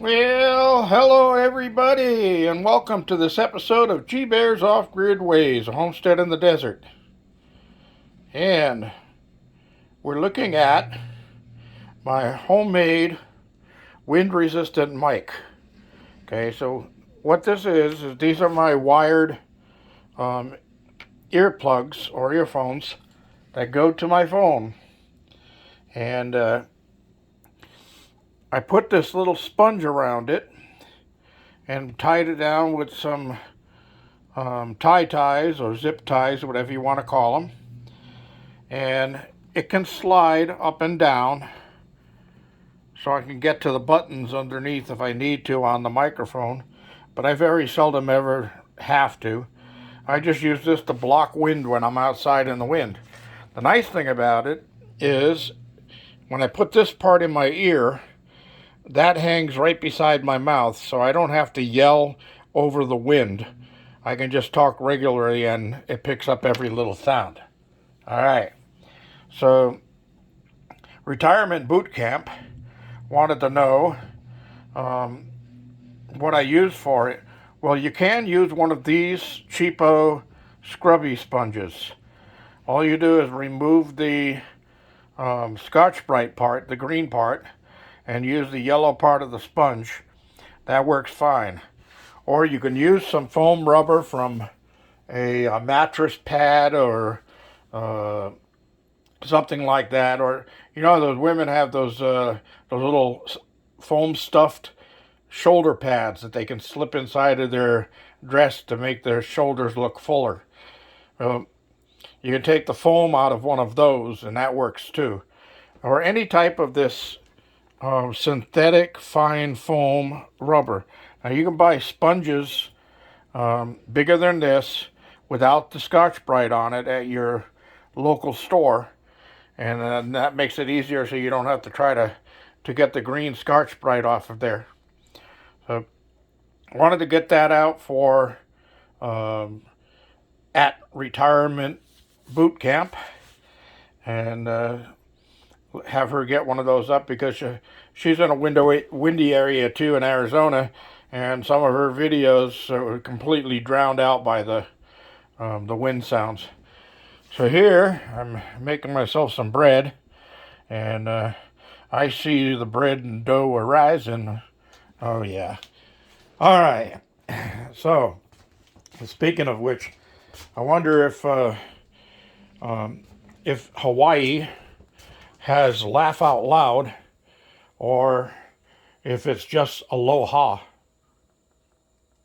Well, hello everybody, and welcome to this episode of G Bear's Off-Grid Ways, a homestead in the desert. And we're looking at my homemade wind-resistant mic. Okay, so what this is these are my wired earplugs or earphones that go to my phone. And I put this little sponge around it and tied it down with some tie ties or zip ties, whatever you want to call them. And it can slide up and down so I can get to the buttons underneath if I need to on the microphone, but I very seldom ever have to. I just use this to block wind when I'm outside in the wind. The nice thing about it is when I put this part in my ear, that hangs right beside my mouth, so I don't have to yell over the wind. I can just talk regularly and it picks up every little sound. All right. So, Retirement Boot Camp wanted to know what I use for it. Well, you can use one of these cheapo scrubby sponges. All you do is remove the Scotch-Brite part, the green part, and use the yellow part of the sponge. That works fine. Or you can use some foam rubber from a mattress pad or something like that. Or, you know, those women have those little foam stuffed shoulder pads that they can slip inside of their dress to make their shoulders look fuller. You can take the foam out of one of those, and that works too. Or any type of this synthetic fine foam rubber. Now you can buy sponges bigger than this without the Scotch-Brite on it at your local store, and that makes it easier so you don't have to try to get the green Scotch-Brite off of there. So I wanted to get that out for at Retirement Boot Camp, and have her get one of those up because she's in a windy area too in Arizona, and some of her videos are completely drowned out by the wind sounds. So here I'm making myself some bread, and I see the bread and dough are rising. Oh yeah. All right. So speaking of which, I wonder if Hawaii has laugh out loud, or if it's just aloha.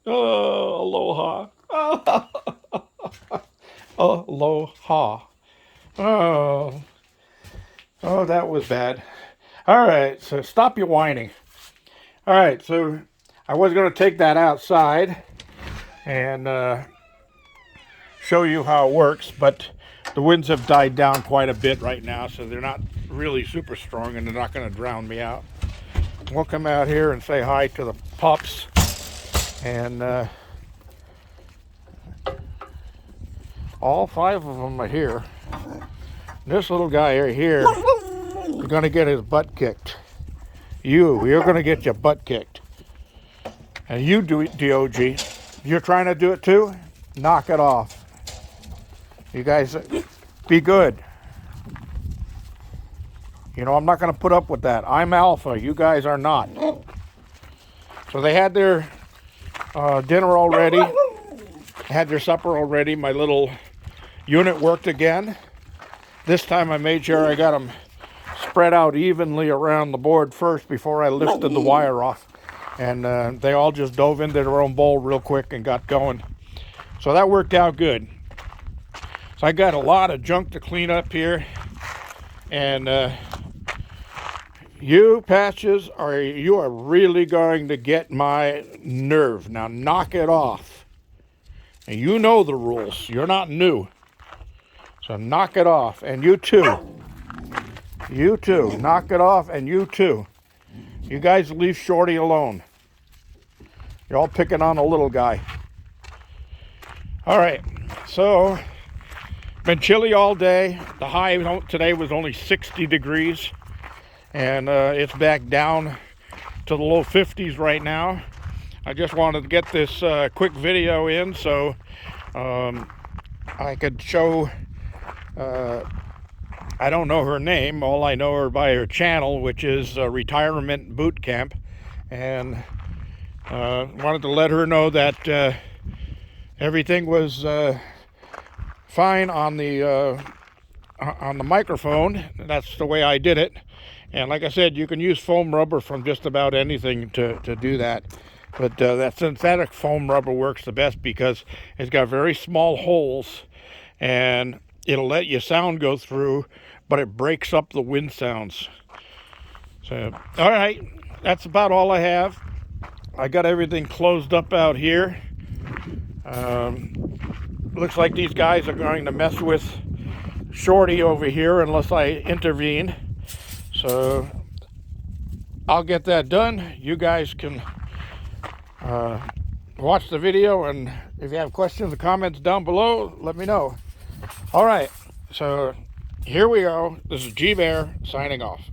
Oh, aloha. Aloha. Oh, that was bad. All right, so stop your whining. All right, so I was going to take that outside and show you how it works, but the winds have died down quite a bit right now, so they're not really super strong, and they're not going to drown me out. We'll come out here and say hi to the pups, and all 5 of them are here. This little guy right here is going to get his butt kicked. You're going to get your butt kicked. And you do it, DOG. You're trying to do it too? Knock it off. You guys, be good. You know, I'm not going to put up with that. I'm alpha. You guys are not. So they had their dinner already. Had their supper already. My little unit worked again. This time I made sure I got them spread out evenly around the board first before I lifted the wire off. And they all just dove into their own bowl real quick and got going. So that worked out good. So I got a lot of junk to clean up here. And you Patches, you are really going to get my nerve. Now knock it off. And you know the rules. You're not new. So knock it off. And you too. You too. Knock it off, and you too. You guys leave Shorty alone. You're all picking on a little guy. All right. So been chilly all day. The high today was only 60 degrees, and it's back down to the low 50s right now. I just wanted to get this quick video in so I could show, I don't know her name, all I know her by her channel, which is Retirement Boot Camp, and wanted to let her know that everything was fine on the microphone. That's the way I did it. And like I said, you can use foam rubber from just about anything to do that. But that synthetic foam rubber works the best because it's got very small holes and it'll let your sound go through, but it breaks up the wind sounds. So, all right, that's about all I have. I got everything closed up out here. Looks like these guys are going to mess with Shorty over here unless I intervene. So I'll get that done. You guys can watch the video, and if you have questions or comments down below, let me know. All right, so here we go. This is G Bear signing off.